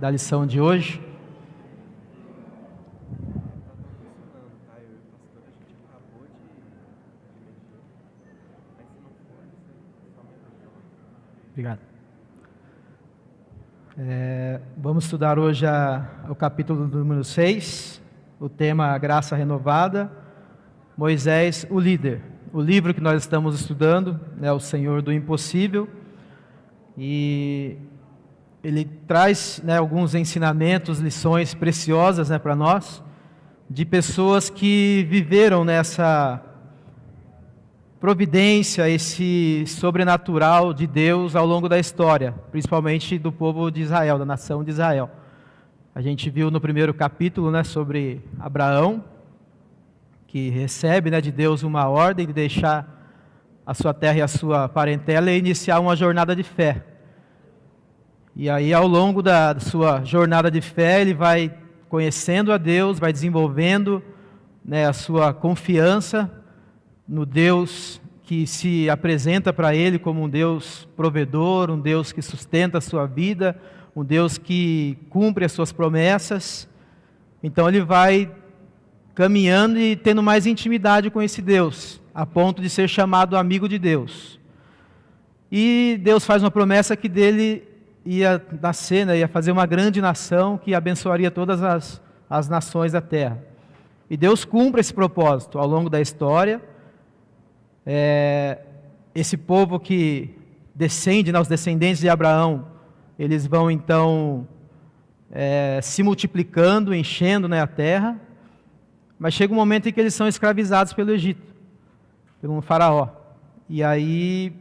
Da lição de hoje. Obrigado. Vamos estudar hoje o capítulo número 6, o tema Graça Renovada, Moisés, o líder. O livro que nós estamos estudando é O Senhor do Impossível, e ele traz alguns ensinamentos, lições preciosas para nós, de pessoas que viveram nessa providência, esse sobrenatural de Deus ao longo da história, principalmente do povo de Israel, da nação de Israel. A gente viu no primeiro capítulo sobre Abraão, que recebe de Deus uma ordem de deixar a sua terra e a sua parentela e iniciar uma jornada de fé. E aí, ao longo da sua jornada de fé, ele vai conhecendo a Deus, vai desenvolvendo a sua confiança no Deus que se apresenta para ele como um Deus provedor, um Deus que sustenta a sua vida, um Deus que cumpre as suas promessas. Então ele vai caminhando e tendo mais intimidade com esse Deus, a ponto de ser chamado amigo de Deus. E Deus faz uma promessa que dele ia nascer, ia fazer uma grande nação que abençoaria todas as nações da terra. E Deus cumpre esse propósito ao longo da história. Esse povo que descende, os descendentes de Abraão, eles vão então se multiplicando, enchendo a terra, mas chega um momento em que eles são escravizados pelo Egito, pelo faraó. E aí,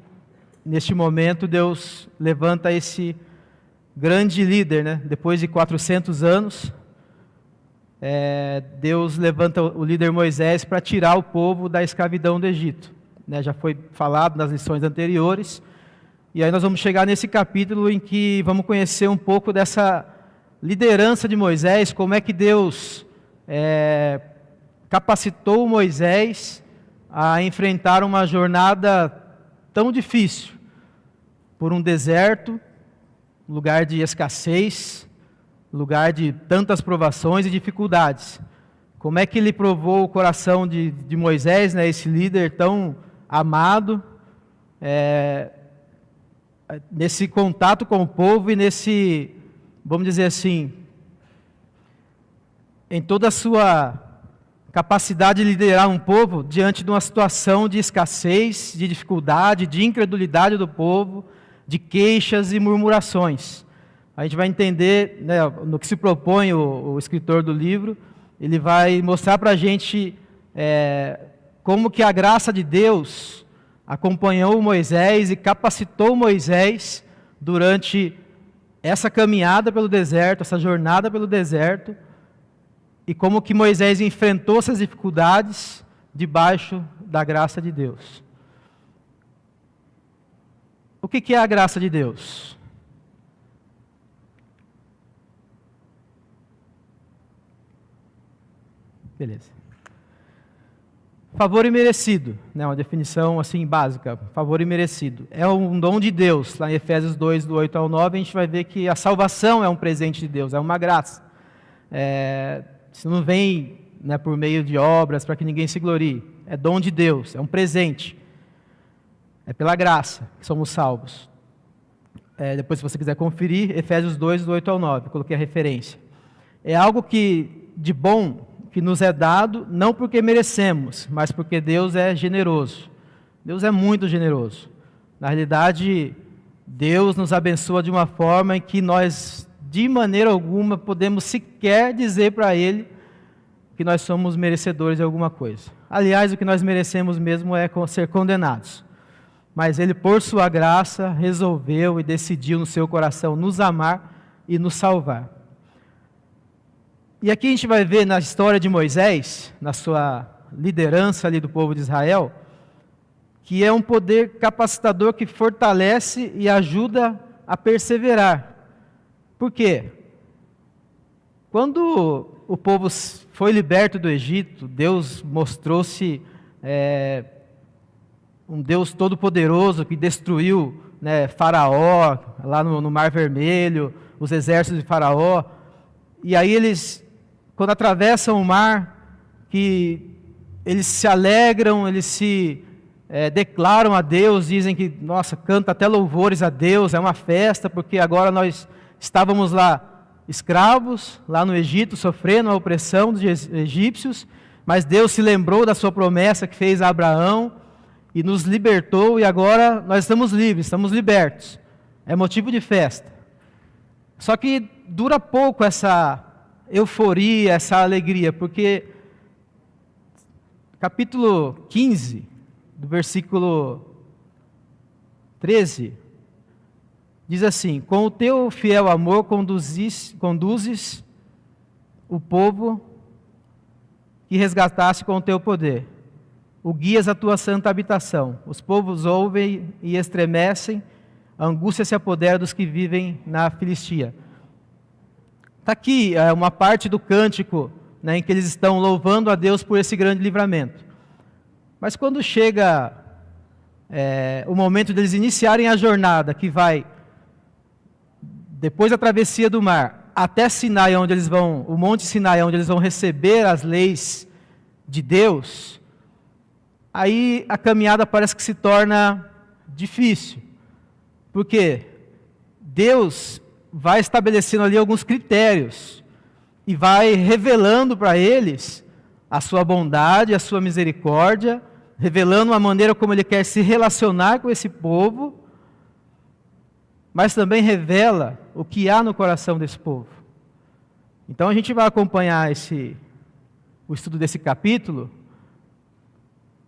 neste momento, Deus levanta esse grande líder, depois de 400 anos, Deus levanta o líder Moisés para tirar o povo da escravidão do Egito. Já foi falado nas lições anteriores, e aí nós vamos chegar nesse capítulo em que vamos conhecer um pouco dessa liderança de Moisés, como é que Deus capacitou Moisés a enfrentar uma jornada tão difícil, por um deserto, lugar de escassez, lugar de tantas provações e dificuldades. Como é que ele provou o coração de Moisés, esse líder tão amado, nesse contato com o povo e nesse, vamos dizer assim, em toda a sua capacidade de liderar um povo diante de uma situação de escassez, de dificuldade, de incredulidade do povo, de queixas e murmurações. A gente vai entender, no que se propõe o escritor do livro, ele vai mostrar para a gente como que a graça de Deus acompanhou Moisés e capacitou Moisés durante essa caminhada pelo deserto, essa jornada pelo deserto, e como que Moisés enfrentou essas dificuldades debaixo da graça de Deus. O que é a graça de Deus? Beleza. Favor imerecido, uma definição assim básica, favor imerecido. É um dom de Deus, lá em Efésios 2, do 8 ao 9, a gente vai ver que a salvação é um presente de Deus, é uma graça. Isso não vem por meio de obras para que ninguém se glorie, é dom de Deus, é um presente. É pela graça que somos salvos. Depois, se você quiser conferir, Efésios 2, do 8 ao 9, eu coloquei a referência. É algo de bom que nos é dado, não porque merecemos, mas porque Deus é generoso. Deus é muito generoso. Na realidade, Deus nos abençoa de uma forma em que nós, de maneira alguma, podemos sequer dizer para Ele que nós somos merecedores de alguma coisa. Aliás, o que nós merecemos mesmo é ser condenados. Mas Ele, por sua graça, resolveu e decidiu no seu coração nos amar e nos salvar. E aqui a gente vai ver na história de Moisés, na sua liderança ali do povo de Israel, que é um poder capacitador que fortalece e ajuda a perseverar. Por quê? Quando o povo foi liberto do Egito, Deus mostrou-se um Deus todo-poderoso que destruiu Faraó lá no Mar Vermelho, os exércitos de Faraó. E aí eles, quando atravessam o mar, que eles se alegram, eles se declaram a Deus, dizem que, nossa, canta até louvores a Deus, é uma festa, porque agora nós estávamos lá escravos, lá no Egito, sofrendo a opressão dos egípcios, mas Deus se lembrou da sua promessa que fez a Abraão e nos libertou, e agora nós estamos livres, estamos libertos. É motivo de festa. Só que dura pouco essa euforia, essa alegria, porque capítulo 15, do versículo 13, diz assim: com o teu fiel amor conduzes o povo que resgataste com o teu poder, o guias a tua santa habitação. Os povos ouvem e estremecem, a angústia se apodera dos que vivem na Filistia. Está aqui uma parte do cântico, né, em que eles estão louvando a Deus por esse grande livramento. Mas quando chega o momento deles iniciarem a jornada, que vai depois da travessia do mar até Sinai, onde eles vão, o Monte Sinai, onde eles vão receber as leis de Deus, aí a caminhada parece que se torna difícil, porque Deus vai estabelecendo ali alguns critérios e vai revelando para eles a sua bondade, a sua misericórdia, revelando a maneira como Ele quer se relacionar com esse povo, mas também revela o que há no coração desse povo. Então a gente vai acompanhar o estudo desse capítulo,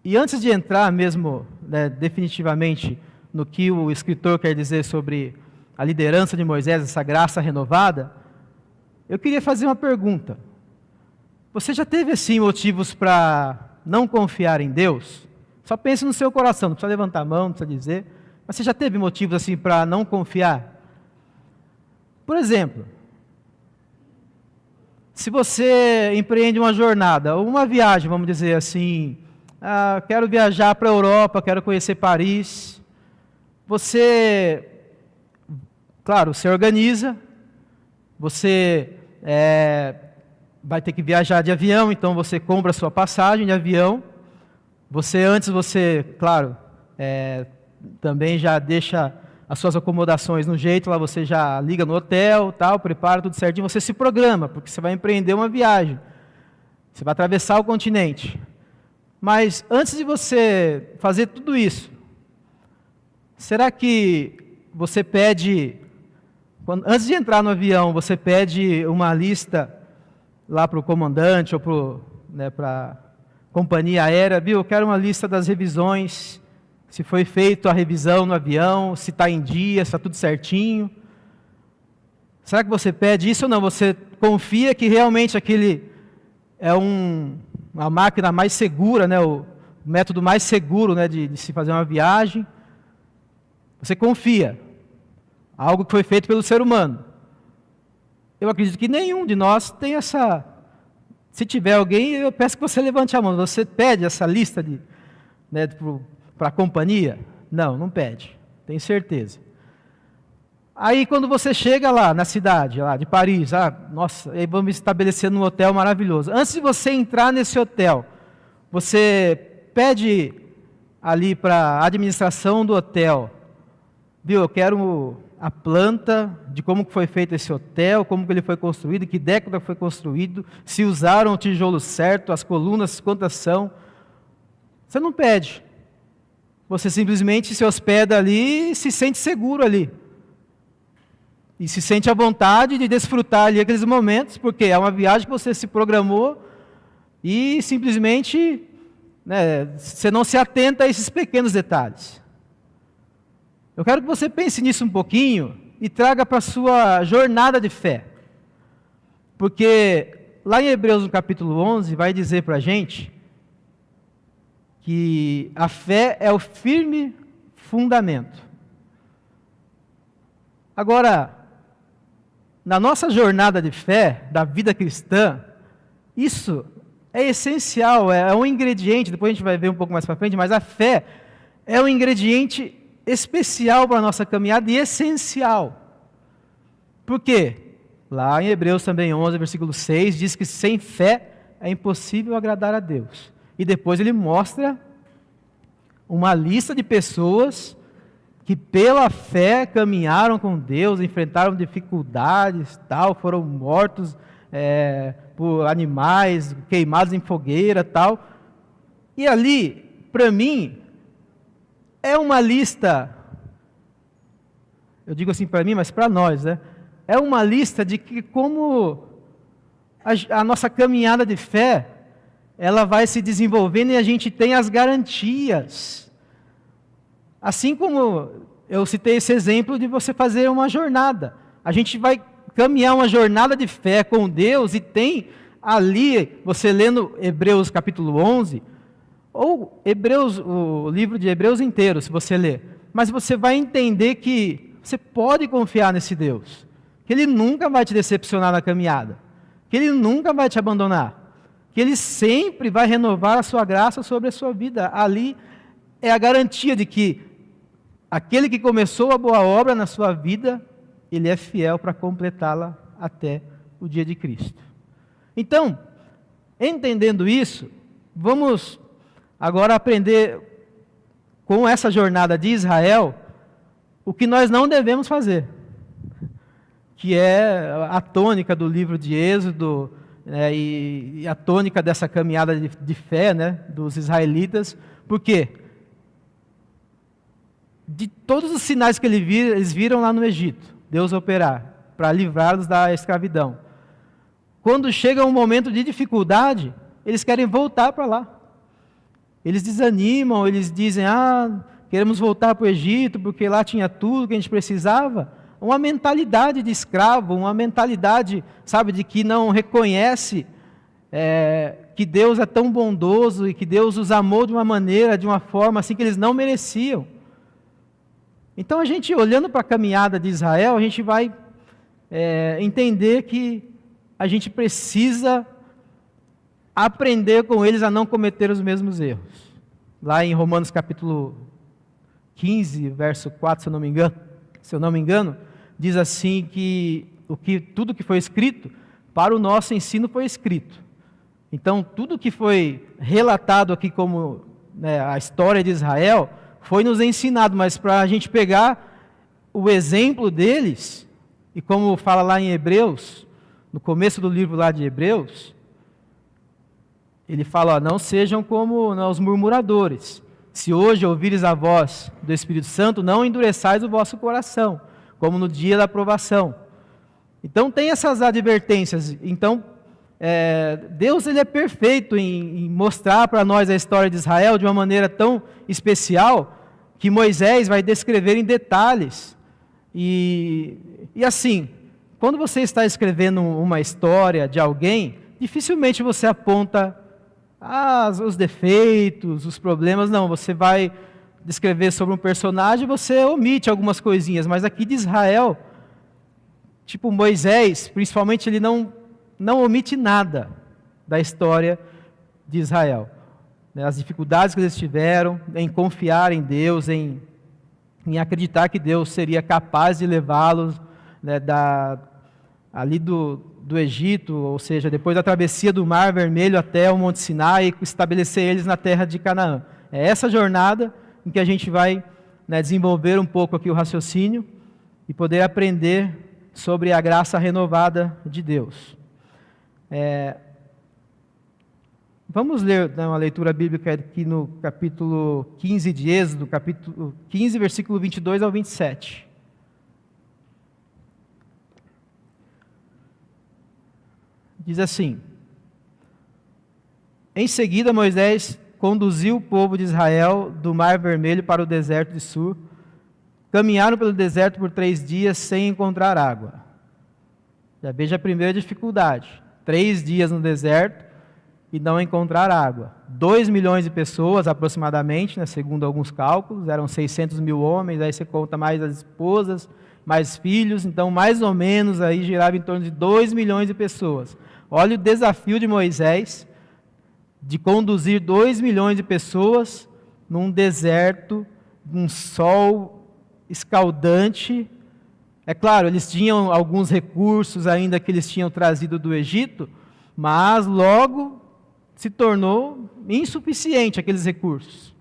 e antes de entrar mesmo, né, definitivamente no que o escritor quer dizer sobre a liderança de Moisés, essa graça renovada, eu queria fazer uma pergunta. Você já teve assim motivos para não confiar em Deus? Só pense no seu coração, não precisa levantar a mão, não precisa dizer, mas você já teve motivos assim para não confiar? Por exemplo, se você empreende uma jornada, ou uma viagem, vamos dizer assim, quero viajar para a Europa, quero conhecer Paris, você, claro, se organiza, você vai ter que viajar de avião, então você compra a sua passagem de avião, claro, também já deixa as suas acomodações no jeito, lá você já liga no hotel, tal, prepara tudo certinho, você se programa, porque você vai empreender uma viagem, você vai atravessar o continente. Mas antes de você fazer tudo isso, será que você pede, antes de entrar no avião, você pede uma lista lá para o comandante ou para a companhia aérea, viu? Eu quero uma lista das revisões, se foi feita a revisão no avião, se está em dia, se está tudo certinho. Será que você pede isso ou não? Você confia que realmente aquele é uma máquina mais segura, né? O método mais seguro, né, de se fazer uma viagem? Você confia. Algo que foi feito pelo ser humano. Eu acredito que nenhum de nós tem essa... Se tiver alguém, eu peço que você levante a mão. Você pede essa lista para a companhia? Não, não pede. Tenho certeza. Aí quando você chega lá na cidade, lá de Paris, nossa, aí vamos estabelecer num hotel maravilhoso. Antes de você entrar nesse hotel, você pede ali para a administração do hotel, viu, eu quero a planta de como foi feito esse hotel, como que ele foi construído, que década foi construído, se usaram o tijolo certo, as colunas, quantas são. Você não pede. Você simplesmente se hospeda ali e se sente seguro ali. E se sente à vontade de desfrutar ali aqueles momentos, porque é uma viagem que você se programou e simplesmente, né, você não se atenta a esses pequenos detalhes. Eu quero que você pense nisso um pouquinho e traga para a sua jornada de fé. Porque lá em Hebreus, no capítulo 11, vai dizer para a gente que a fé é o firme fundamento. Agora, na nossa jornada de fé, da vida cristã, isso é essencial, é um ingrediente, depois a gente vai ver um pouco mais para frente, mas a fé é um ingrediente especial para a nossa caminhada e essencial. Por quê? Lá em Hebreus também 11, versículo 6, diz que sem fé é impossível agradar a Deus. E depois ele mostra uma lista de pessoas que pela fé caminharam com Deus, enfrentaram dificuldades, tal, foram mortos por animais, queimados em fogueira, tal. E ali, para mim, é uma lista, eu digo assim para mim, mas para nós, né? É uma lista de que como a nossa caminhada de fé, ela vai se desenvolvendo e a gente tem as garantias. Assim como eu citei esse exemplo de você fazer uma jornada. A gente vai caminhar uma jornada de fé com Deus e tem ali, você lendo Hebreus capítulo 11, ou o livro de Hebreus inteiro, se você ler, mas você vai entender que você pode confiar nesse Deus, que Ele nunca vai te decepcionar na caminhada, que Ele nunca vai te abandonar, que Ele sempre vai renovar a sua graça sobre a sua vida. Ali é a garantia de que aquele que começou a boa obra na sua vida, Ele é fiel para completá-la até o dia de Cristo. Então, entendendo isso, vamos agora aprender com essa jornada de Israel o que nós não devemos fazer, que é a tônica do livro de Êxodo, e a tônica dessa caminhada de fé, né, dos israelitas. Por quê? De todos os sinais que eles viram lá no Egito, Deus operar para livrá-los da escravidão. Quando chega um momento de dificuldade, eles querem voltar para lá. Eles desanimam, eles dizem, queremos voltar para o Egito, porque lá tinha tudo que a gente precisava. Uma mentalidade de escravo, uma mentalidade, sabe, de que não reconhece que Deus é tão bondoso e que Deus os amou de uma maneira, de uma forma assim que eles não mereciam. Então a gente, olhando para a caminhada de Israel, a gente vai entender que a gente precisa aprender com eles a não cometer os mesmos erros. Lá em Romanos capítulo 15, verso 4, se eu não me engano, diz assim que tudo que foi escrito, para o nosso ensino foi escrito. Então, tudo que foi relatado aqui como a história de Israel, foi nos ensinado, mas para a gente pegar o exemplo deles, e como fala lá em Hebreus, no começo do livro lá de Hebreus, ele fala, não sejam como os murmuradores. Se hoje ouvires a voz do Espírito Santo, não endureçais o vosso coração, como no dia da provação. Então tem essas advertências. Então, Deus ele é perfeito em mostrar para nós a história de Israel de uma maneira tão especial, que Moisés vai descrever em detalhes. E assim, quando você está escrevendo uma história de alguém, dificilmente você aponta os defeitos, os problemas. Não, você vai descrever sobre um personagem, você omite algumas coisinhas, mas aqui de Israel, tipo Moisés, principalmente, ele não omite nada da história de Israel. As dificuldades que eles tiveram em confiar em Deus, em acreditar que Deus seria capaz de levá-los ali do Egito, ou seja, depois da travessia do Mar Vermelho até o Monte Sinai e estabelecer eles na terra de Canaã. É essa jornada em que a gente vai desenvolver um pouco aqui o raciocínio e poder aprender sobre a graça renovada de Deus. Vamos ler uma leitura bíblica aqui no capítulo 15 de Êxodo, capítulo 15, versículo 22 ao 27. Diz assim: Em seguida Moisés conduziu o povo de Israel do Mar Vermelho para o deserto de Sur. Caminharam pelo deserto por 3 dias sem encontrar água. Já veja a primeira dificuldade. 3 dias no deserto e não encontrar água. 2 milhões de pessoas aproximadamente, segundo alguns cálculos, eram 600 mil homens, aí você conta mais as esposas, mais filhos, então mais ou menos aí girava em torno de 2 milhões de pessoas. Olha o desafio de Moisés de conduzir 2 milhões de pessoas num deserto, num sol escaldante, É claro, eles tinham alguns recursos ainda que eles tinham trazido do Egito, mas logo se tornou insuficiente aqueles recursos.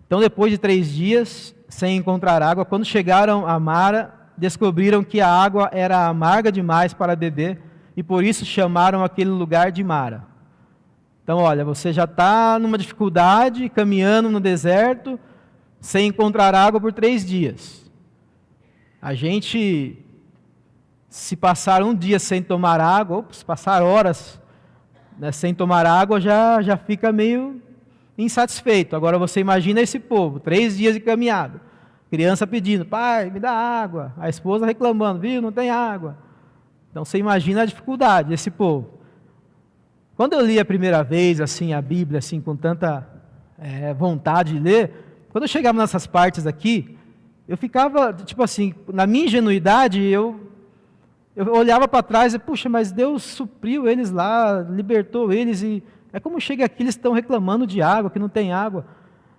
Então, depois de 3 dias, sem encontrar água, quando chegaram a Mara, descobriram que a água era amarga demais para beber, e por isso chamaram aquele lugar de Mara. Então, olha, você já está numa dificuldade, caminhando no deserto, sem encontrar água por 3 dias. A gente, se passar um dia sem tomar água, ou se passar horas, né, sem tomar água, já fica meio insatisfeito. Agora você imagina esse povo, 3 dias de caminhada, criança pedindo, pai, me dá água, a esposa reclamando, viu, não tem água. Então você imagina a dificuldade desse povo. Quando eu li a primeira vez assim, a Bíblia assim, com tanta vontade de ler, quando eu chegava nessas partes aqui, eu ficava, tipo assim, na minha ingenuidade, eu olhava para trás e, puxa, mas Deus supriu eles lá, libertou eles, e é como chega aqui, eles estão reclamando de água, que não tem água.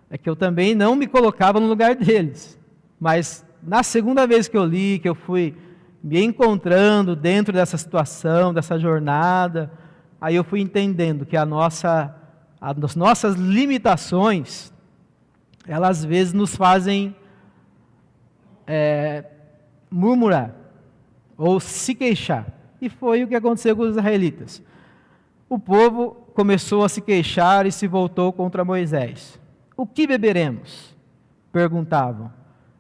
É que eu também não me colocava no lugar deles. Mas na segunda vez que eu li, que eu fui me encontrando dentro dessa situação, dessa jornada, aí eu fui entendendo que as nossas limitações, elas às vezes nos fazem murmurar, ou se queixar. E foi o que aconteceu com os israelitas. O povo começou a se queixar e se voltou contra Moisés. O que beberemos? Perguntavam.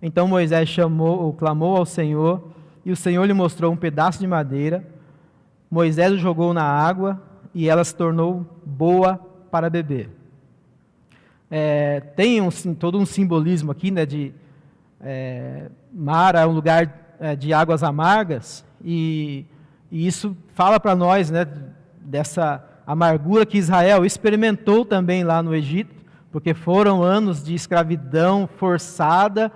Então Moisés clamou ao Senhor, e o Senhor lhe mostrou um pedaço de madeira. Moisés o jogou na água, e ela se tornou boa para beber. Tem todo um simbolismo aqui, né, de Mara é um lugar de águas amargas, e isso fala para nós, né, dessa amargura que Israel experimentou também lá no Egito, porque foram anos de escravidão forçada.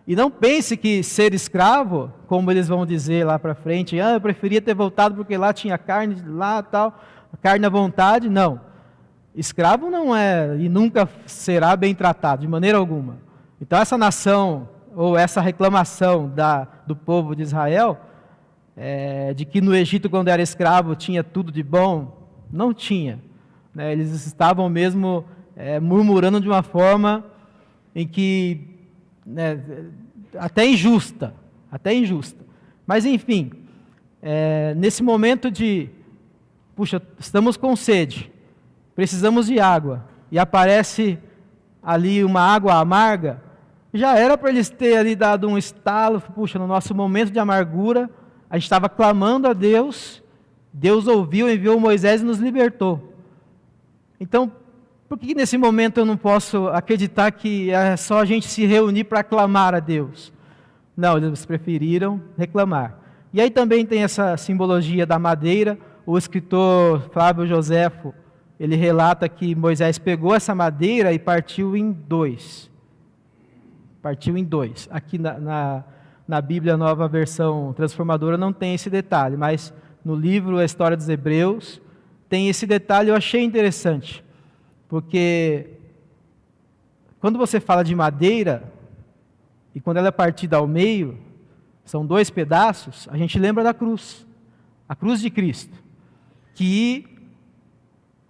E não pense que ser escravo, como eles vão dizer lá para frente, eu preferia ter voltado porque lá tinha carne, lá tal, carne à vontade. Não, escravo não é e nunca será bem tratado, de maneira alguma. Então essa nação, ou essa reclamação do povo de Israel, de que no Egito, quando era escravo, tinha tudo de bom, não tinha. Né? Eles estavam mesmo murmurando de uma forma em que, até injusta. Mas enfim, nesse momento de, puxa, estamos com sede, precisamos de água, e aparece ali uma água amarga, já era para eles terem ali dado um estalo, puxa, no nosso momento de amargura, a gente estava clamando a Deus, Deus ouviu, enviou Moisés e nos libertou. Então, por que nesse momento eu não posso acreditar que é só a gente se reunir para clamar a Deus? Não, eles preferiram reclamar. E aí também tem essa simbologia da madeira. O escritor Flávio Joséfo, ele relata que Moisés pegou essa madeira e partiu em 2. Aqui na Bíblia, Nova Versão Transformadora, não tem esse detalhe, mas no livro A História dos Hebreus tem esse detalhe. Eu achei interessante, porque quando você fala de madeira, e quando ela é partida ao meio, são 2 pedaços, a gente lembra da cruz, a cruz de Cristo, que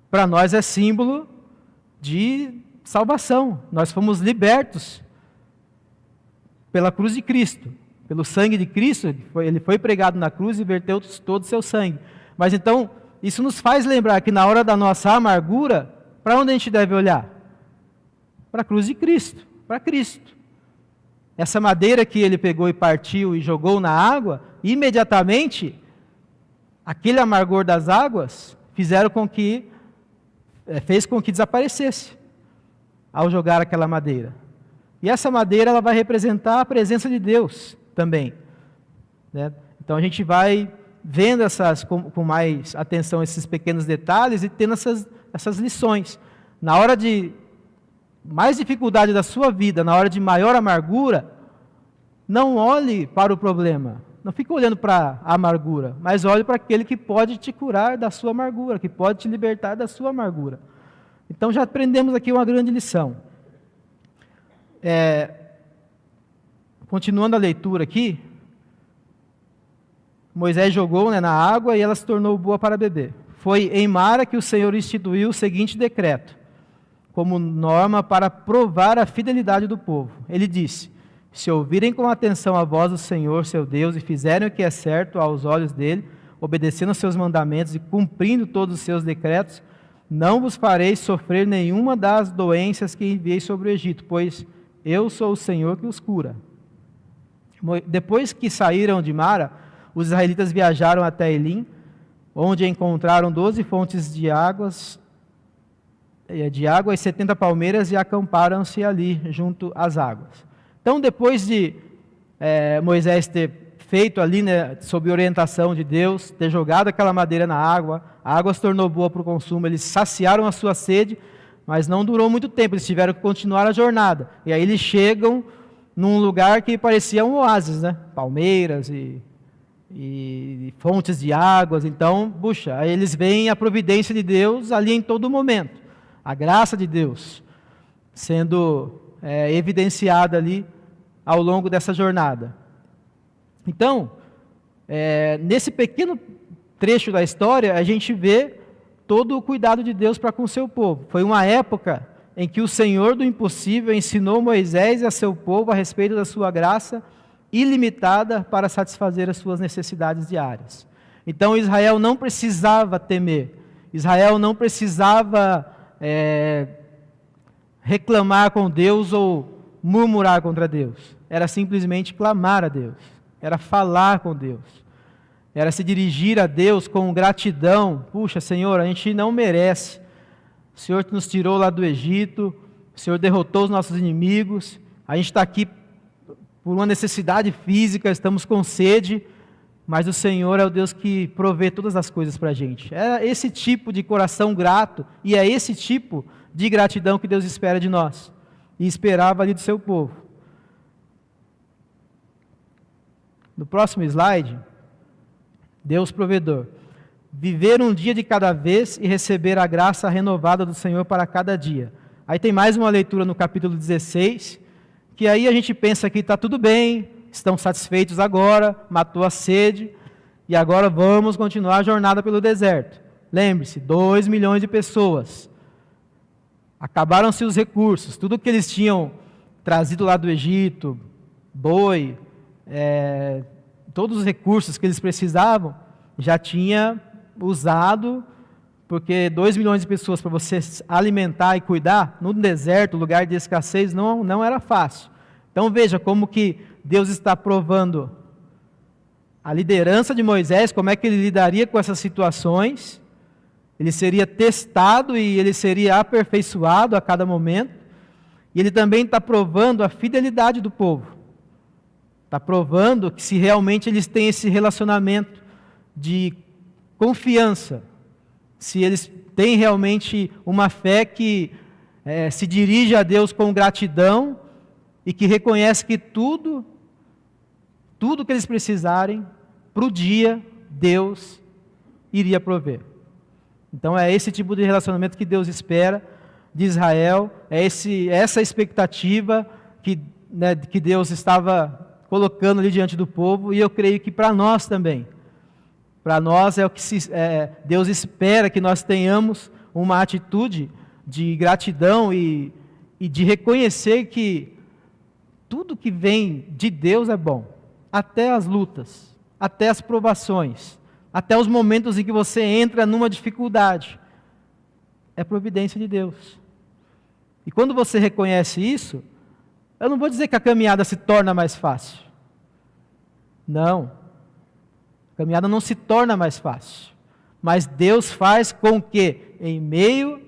para nós é símbolo de salvação. Nós fomos libertos pela cruz de Cristo, pelo sangue de Cristo. Ele foi pregado na cruz e verteu todo o seu sangue. Mas então, isso nos faz lembrar que na hora da nossa amargura, para onde a gente deve olhar? Para a cruz de Cristo, para Cristo. Essa madeira que ele pegou e partiu e jogou na água, imediatamente, aquele amargor das águas fez com que desaparecesse, ao jogar aquela madeira. E essa madeira, ela vai representar a presença de Deus também, né? Então a gente vai vendo com mais atenção esses pequenos detalhes e tendo essas lições. Na hora de mais dificuldade da sua vida, na hora de maior amargura, não olhe para o problema, não fique olhando para a amargura, mas olhe para aquele que pode te curar da sua amargura, que pode te libertar da sua amargura. Então já aprendemos aqui uma grande lição. continuando a leitura aqui, Moisés jogou, na água e ela se tornou boa para beber. Foi em Mara que o Senhor instituiu o seguinte decreto, como norma para provar a fidelidade do povo. Ele disse: se ouvirem com atenção a voz do Senhor, seu Deus, e fizerem o que é certo aos olhos dele, obedecendo aos seus mandamentos e cumprindo todos os seus decretos, não vos farei sofrer nenhuma das doenças que enviei sobre o Egito, pois eu sou o Senhor que os cura. Depois que saíram de Mara, os israelitas viajaram até Elim, onde encontraram 12 fontes de água e 70 palmeiras, e acamparam-se ali, junto às águas. Então, depois de Moisés ter feito ali, sob orientação de Deus, ter jogado aquela madeira na água, a água se tornou boa para o consumo, eles saciaram a sua sede, mas não durou muito tempo, eles tiveram que continuar a jornada. E aí eles chegam num lugar que parecia um oásis, palmeiras e fontes de águas. Então, puxa, aí eles veem a providência de Deus ali em todo momento, a graça de Deus sendo evidenciada ali ao longo dessa jornada. Então, nesse pequeno trecho da história, a gente vê todo o cuidado de Deus para com o seu povo. Foi uma época em que o Senhor do impossível ensinou Moisés e a seu povo a respeito da sua graça ilimitada para satisfazer as suas necessidades diárias. Então, Israel não precisava temer, Israel não precisava reclamar com Deus ou murmurar contra Deus. Era simplesmente clamar a Deus, era falar com Deus, era se dirigir a Deus com gratidão. Puxa, Senhor, a gente não merece, o Senhor nos tirou lá do Egito, o Senhor derrotou os nossos inimigos, a gente está aqui por uma necessidade física, estamos com sede, mas o Senhor é o Deus que provê todas as coisas para a gente. É esse tipo de coração grato, e é esse tipo de gratidão que Deus espera de nós, e esperava ali do seu povo. No próximo slide, Deus provedor. Viver um dia de cada vez e receber a graça renovada do Senhor para cada dia. Aí tem mais uma leitura no capítulo 16, que aí a gente pensa que está tudo bem, estão satisfeitos agora, matou a sede, e agora vamos continuar a jornada pelo deserto. Lembre-se, 2 milhões de pessoas, acabaram-se os recursos, tudo que eles tinham trazido lá do Egito, boi, todos os recursos que eles precisavam, já tinha usado, porque 2 milhões de pessoas para você alimentar e cuidar, no deserto, lugar de escassez, não era fácil. Então veja como que Deus está provando a liderança de Moisés, como é que ele lidaria com essas situações. Ele seria testado e ele seria aperfeiçoado a cada momento. E ele também está provando a fidelidade do povo. Está provando que se realmente eles têm esse relacionamento de confiança, se eles têm realmente uma fé que se dirige a Deus com gratidão e que reconhece que tudo que eles precisarem para o dia, Deus iria prover. Então é esse tipo de relacionamento que Deus espera de Israel, essa expectativa que Deus estava colocando ali diante do povo, e eu creio que para nós também. Para nós é o que Deus espera que nós tenhamos uma atitude de gratidão e de reconhecer que tudo que vem de Deus é bom, até as lutas, até as provações, até os momentos em que você entra numa dificuldade, é providência de Deus. E quando você reconhece isso, eu não vou dizer que a caminhada se torna mais fácil. Não. A caminhada não se torna mais fácil. Mas Deus faz com que, em meio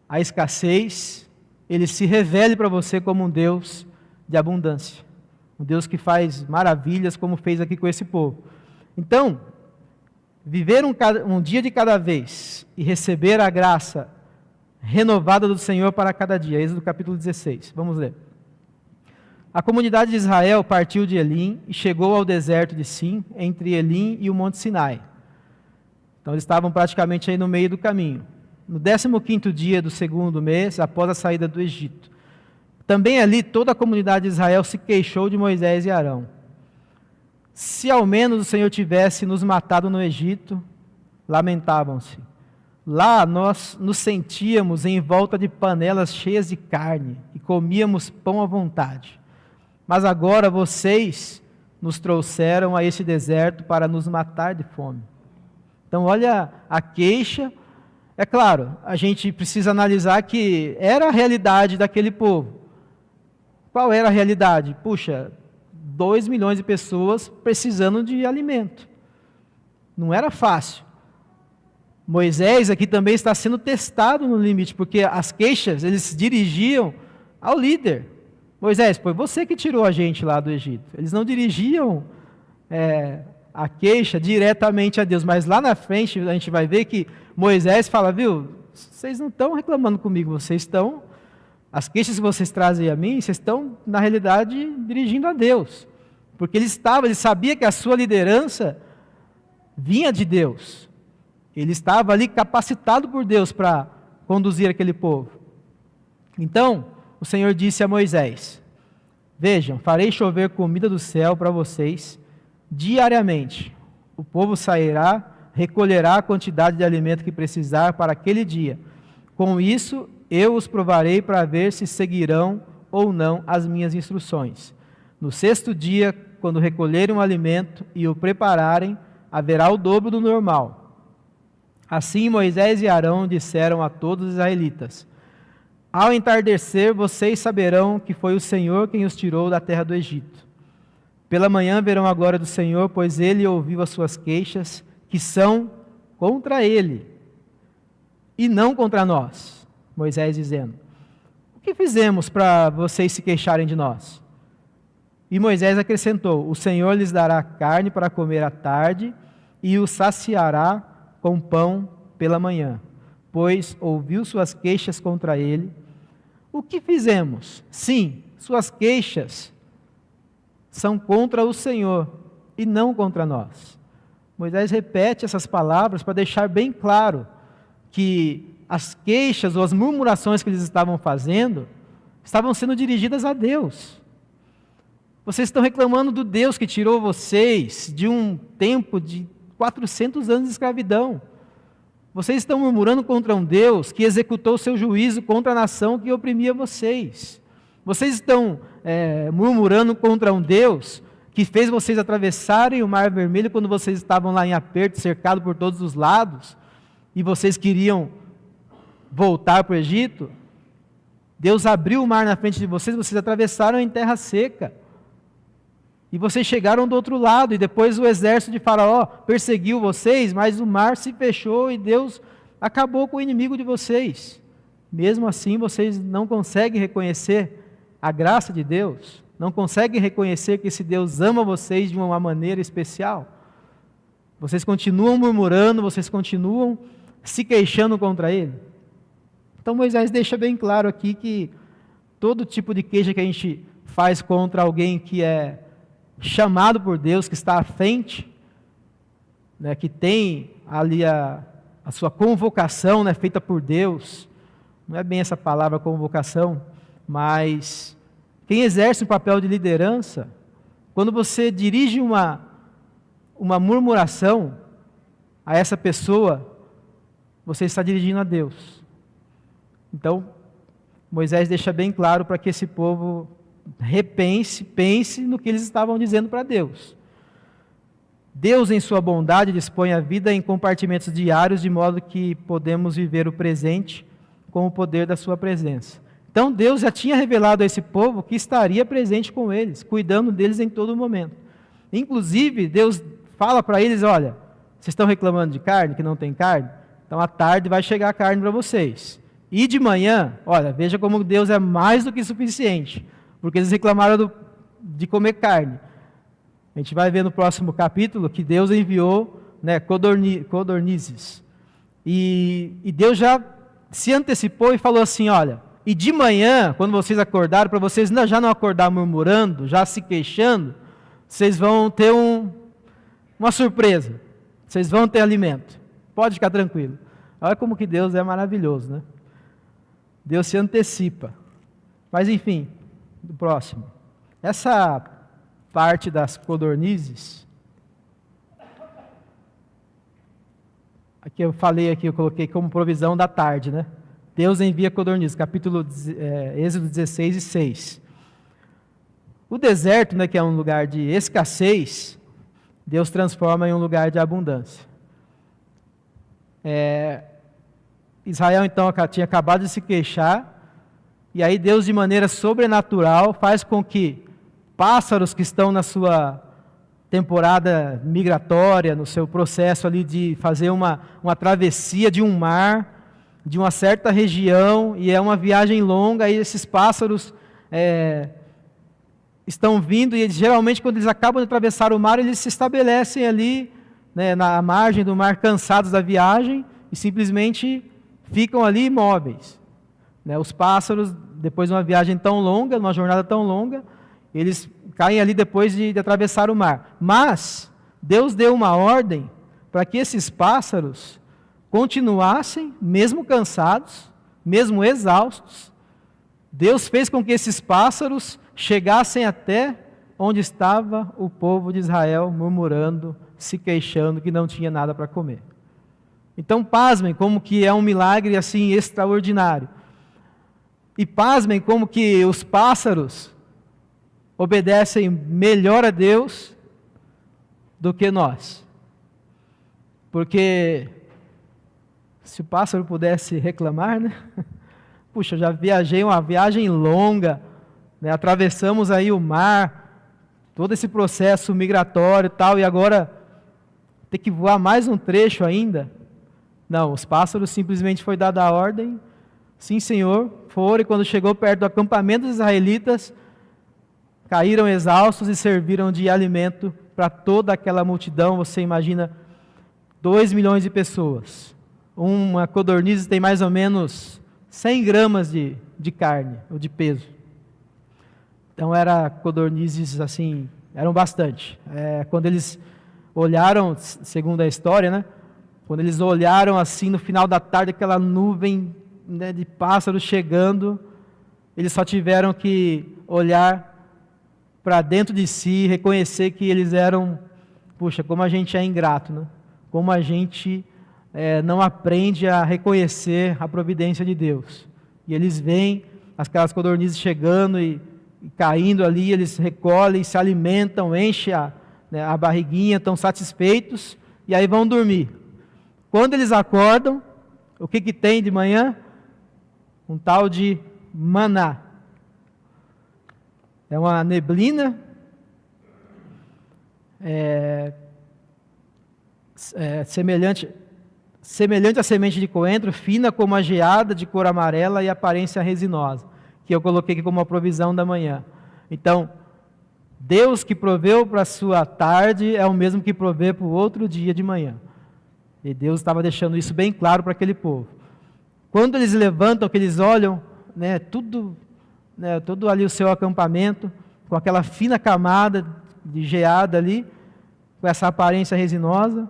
à escassez, Ele se revele para você como um Deus de abundância. Um Deus que faz maravilhas, como fez aqui com esse povo. Então, viver um dia de cada vez e receber a graça renovada do Senhor para cada dia. Êxodo capítulo 16. Vamos ler. A comunidade de Israel partiu de Elim e chegou ao deserto de Sim, entre Elim e o Monte Sinai. Então eles estavam praticamente aí no meio do caminho. No 15º dia do segundo mês, após a saída do Egito. Também ali toda a comunidade de Israel se queixou de Moisés e Arão. Se ao menos o Senhor tivesse nos matado no Egito, lamentavam-se. Lá nós nos sentíamos em volta de panelas cheias de carne e comíamos pão à vontade. Mas agora vocês nos trouxeram a esse deserto para nos matar de fome. Então olha a queixa. É claro, a gente precisa analisar que era a realidade daquele povo. Qual era a realidade? Puxa, 2 milhões de pessoas precisando de alimento. Não era fácil. Moisés aqui também está sendo testado no limite, porque as queixas, eles se dirigiam ao líder. Moisés, foi você que tirou a gente lá do Egito. Eles não dirigiam a queixa diretamente a Deus, mas lá na frente a gente vai ver que Moisés fala, viu, vocês não estão reclamando comigo, vocês estão, as queixas que vocês trazem a mim, vocês estão, na realidade, dirigindo a Deus. Porque ele sabia que a sua liderança vinha de Deus. Ele estava ali capacitado por Deus para conduzir aquele povo. Então, o Senhor disse a Moisés, vejam, farei chover comida do céu para vocês diariamente. O povo sairá, recolherá a quantidade de alimento que precisar para aquele dia. Com isso, eu os provarei para ver se seguirão ou não as minhas instruções. No 6º dia, quando recolherem o alimento e o prepararem, haverá o dobro do normal. Assim Moisés e Arão disseram a todos os israelitas, ao entardecer vocês saberão que foi o Senhor quem os tirou da terra do Egito. Pela manhã verão a glória do Senhor, pois ele ouviu as suas queixas, que são contra ele, e não contra nós. Moisés dizendo, o que fizemos para vocês se queixarem de nós? E Moisés acrescentou, o Senhor lhes dará carne para comer à tarde, e os saciará com pão pela manhã, pois ouviu suas queixas contra ele. O que fizemos? Sim, suas queixas são contra o Senhor e não contra nós. Moisés repete essas palavras para deixar bem claro que as queixas ou as murmurações que eles estavam fazendo estavam sendo dirigidas a Deus. Vocês estão reclamando do Deus que tirou vocês de um tempo de 400 anos de escravidão. Vocês estão murmurando contra um Deus que executou seu juízo contra a nação que oprimia vocês. Vocês estão murmurando contra um Deus que fez vocês atravessarem o Mar Vermelho quando vocês estavam lá em aperto, cercados por todos os lados, e vocês queriam voltar para o Egito. Deus abriu o mar na frente de vocês, vocês atravessaram em terra seca. E vocês chegaram do outro lado, e depois o exército de Faraó perseguiu vocês, mas o mar se fechou e Deus acabou com o inimigo de vocês. Mesmo assim, vocês não conseguem reconhecer a graça de Deus, não conseguem reconhecer que esse Deus ama vocês de uma maneira especial. Vocês continuam murmurando, vocês continuam se queixando contra Ele. Então Moisés deixa bem claro aqui que todo tipo de queixa que a gente faz contra alguém que é chamado por Deus, que está à frente, né, que tem ali a sua convocação, né, feita por Deus, não é bem essa palavra convocação, mas quem exerce um papel de liderança, quando você dirige uma murmuração a essa pessoa, você está dirigindo a Deus. Então, Moisés deixa bem claro para que esse povo pense no que eles estavam dizendo para Deus. Deus, em sua bondade, dispõe a vida em compartimentos diários, de modo que podemos viver o presente com o poder da sua presença. Então, Deus já tinha revelado a esse povo que estaria presente com eles, cuidando deles em todo momento. Inclusive, Deus fala para eles, olha, vocês estão reclamando de carne, que não tem carne? Então, à tarde vai chegar a carne para vocês. E de manhã, olha, veja como Deus é mais do que suficiente, porque eles reclamaram de comer carne. A gente vai ver no próximo capítulo que Deus enviou, né, codornizes. E Deus já se antecipou e falou assim, olha, e de manhã, quando vocês acordarem, para vocês já não acordar murmurando, já se queixando, vocês vão ter uma surpresa. Vocês vão ter alimento. Pode ficar tranquilo. Olha como que Deus é maravilhoso, né? Deus se antecipa. Mas enfim, do próximo. Essa parte das codornizes, aqui eu coloquei como provisão da tarde, né? Deus envia codornizes, Êxodo 16 e 6. O deserto, né, que é um lugar de escassez, Deus transforma em um lugar de abundância. Israel, então, tinha acabado de se queixar, e aí Deus, de maneira sobrenatural, faz com que pássaros que estão na sua temporada migratória, no seu processo ali de fazer uma travessia de um mar, de uma certa região, e é uma viagem longa, e esses pássaros estão vindo, e eles, geralmente quando eles acabam de atravessar o mar, eles se estabelecem ali, né, na margem do mar, cansados da viagem, e simplesmente ficam ali imóveis. Né, os pássaros, depois de uma viagem tão longa, uma jornada tão longa, eles caem ali depois de atravessar o mar. Mas Deus deu uma ordem para que esses pássaros continuassem, mesmo cansados, mesmo exaustos. Deus fez com que esses pássaros chegassem até onde estava o povo de Israel, murmurando, se queixando que não tinha nada para comer. Então, pasmem como que é um milagre assim extraordinário. E pasmem como que os pássaros obedecem melhor a Deus do que nós. Porque se o pássaro pudesse reclamar, né? Puxa, já viajei uma viagem longa, né? Atravessamos aí o mar, todo esse processo migratório e tal, e agora ter que voar mais um trecho ainda. Não, os pássaros simplesmente foi dada a ordem, sim senhor, foram, e quando chegou perto do acampamento dos israelitas, caíram exaustos e serviram de alimento para toda aquela multidão. Você imagina 2 milhões de pessoas. Uma codorniz tem mais ou menos 100 gramas de carne, ou de peso. Então, codornizes assim, eram bastante. Quando eles olharam, segundo a história, né? Quando eles olharam assim no final da tarde, aquela nuvem, né, de pássaros chegando, eles só tiveram que olhar para dentro de si, reconhecer que eles eram, puxa, como a gente é ingrato, né? Como a gente não aprende a reconhecer a providência de Deus. E eles veem aquelas codornizes chegando e caindo ali, eles recolhem, se alimentam, enchem a barriguinha, estão satisfeitos, e aí vão dormir. Quando eles acordam, o que tem de manhã? Um tal de maná. É uma neblina, semelhante à semente de coentro, fina como a geada, de cor amarela e aparência resinosa, que eu coloquei aqui como uma provisão da manhã. Então, Deus que proveu para a sua tarde é o mesmo que provê para o outro dia de manhã. E Deus estava deixando isso bem claro para aquele povo. Quando eles levantam, que eles olham, né, tudo ali o seu acampamento, com aquela fina camada de geada ali, com essa aparência resinosa,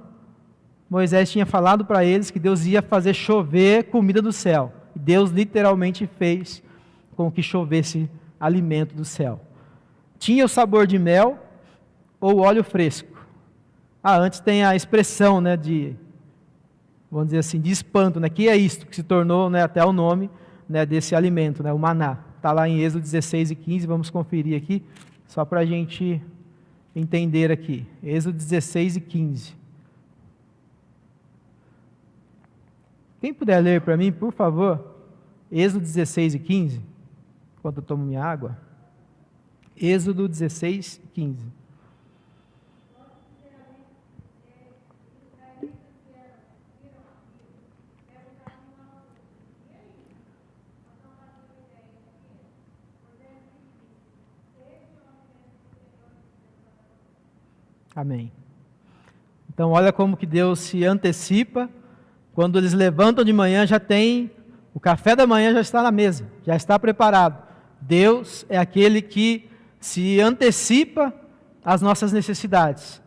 Moisés tinha falado para eles que Deus ia fazer chover comida do céu. E Deus literalmente fez com que chovesse alimento do céu. Tinha o sabor de mel ou óleo fresco. Antes tem a expressão, né, vamos dizer assim, de espanto, né, que é isto, que se tornou, né, até o nome, né, desse alimento, né, o maná. Está lá em Êxodo 16 e 15, vamos conferir aqui, só para a gente entender aqui. Êxodo 16 e 15. Quem puder ler para mim, por favor, Êxodo 16 e 15, enquanto eu tomo minha água. Êxodo 16 e 15. Amém. Então, olha como que Deus se antecipa. Quando eles levantam de manhã, já tem o café da manhã, já está na mesa, já está preparado. Deus é aquele que se antecipa às nossas necessidades.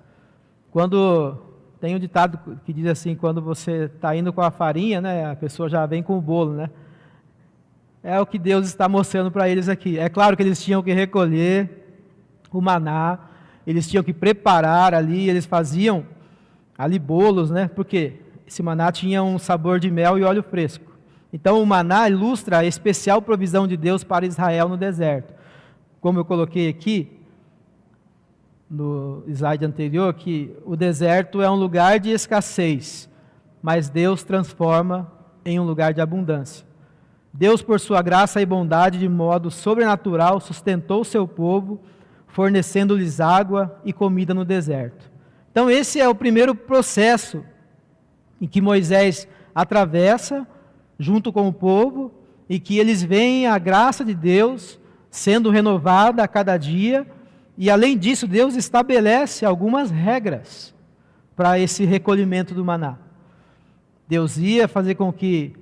Quando tem um ditado que diz assim, quando você está indo com a farinha, né, a pessoa já vem com o bolo, né? É o que Deus está mostrando para eles aqui. É claro que eles tinham que recolher o maná, eles tinham que preparar ali, eles faziam ali bolos, né? Porque esse maná tinha um sabor de mel e óleo fresco. Então o maná ilustra a especial provisão de Deus para Israel no deserto. Como eu coloquei aqui no slide anterior, que o deserto é um lugar de escassez, mas Deus transforma em um lugar de abundância. Deus, por sua graça e bondade, de modo sobrenatural, sustentou o seu povo, fornecendo-lhes água e comida no deserto. Então esse é o primeiro processo em que Moisés atravessa junto com o povo, e que eles veem a graça de Deus sendo renovada a cada dia, e além disso Deus estabelece algumas regras para esse recolhimento do maná. Deus ia fazer com que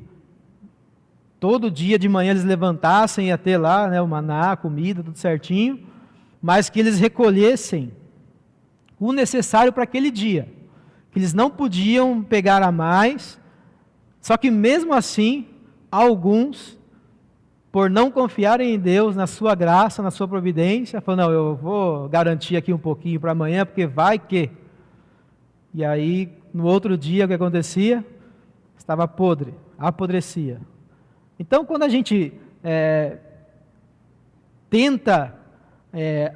todo dia de manhã eles levantassem, ia ter lá, né, o maná, a comida, tudo certinho, mas que eles recolhessem o necessário para aquele dia, que eles não podiam pegar a mais. Só que mesmo assim, alguns, por não confiarem em Deus, na sua graça, na sua providência, falaram, não, eu vou garantir aqui um pouquinho para amanhã, porque vai que. E aí, no outro dia, o que acontecia? Estava podre, apodrecia. Então, quando a gente tenta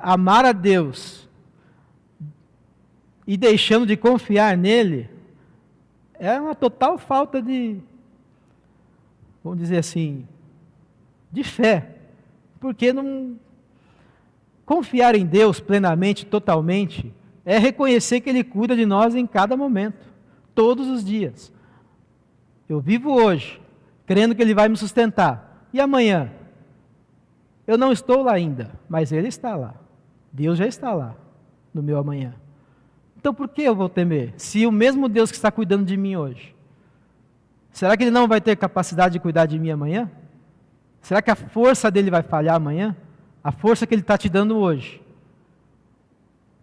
amar a Deus e deixando de confiar nele, é uma total falta de, vamos dizer assim, de fé. Porque não confiar em Deus plenamente, totalmente, é reconhecer que Ele cuida de nós em cada momento, todos os dias. Eu vivo hoje, crendo que Ele vai me sustentar. E amanhã? Eu não estou lá ainda, mas Ele está lá. Deus já está lá, no meu amanhã. Então por que eu vou temer? Se o mesmo Deus que está cuidando de mim hoje, será que Ele não vai ter capacidade de cuidar de mim amanhã? Será que a força dEle vai falhar amanhã? A força que Ele está te dando hoje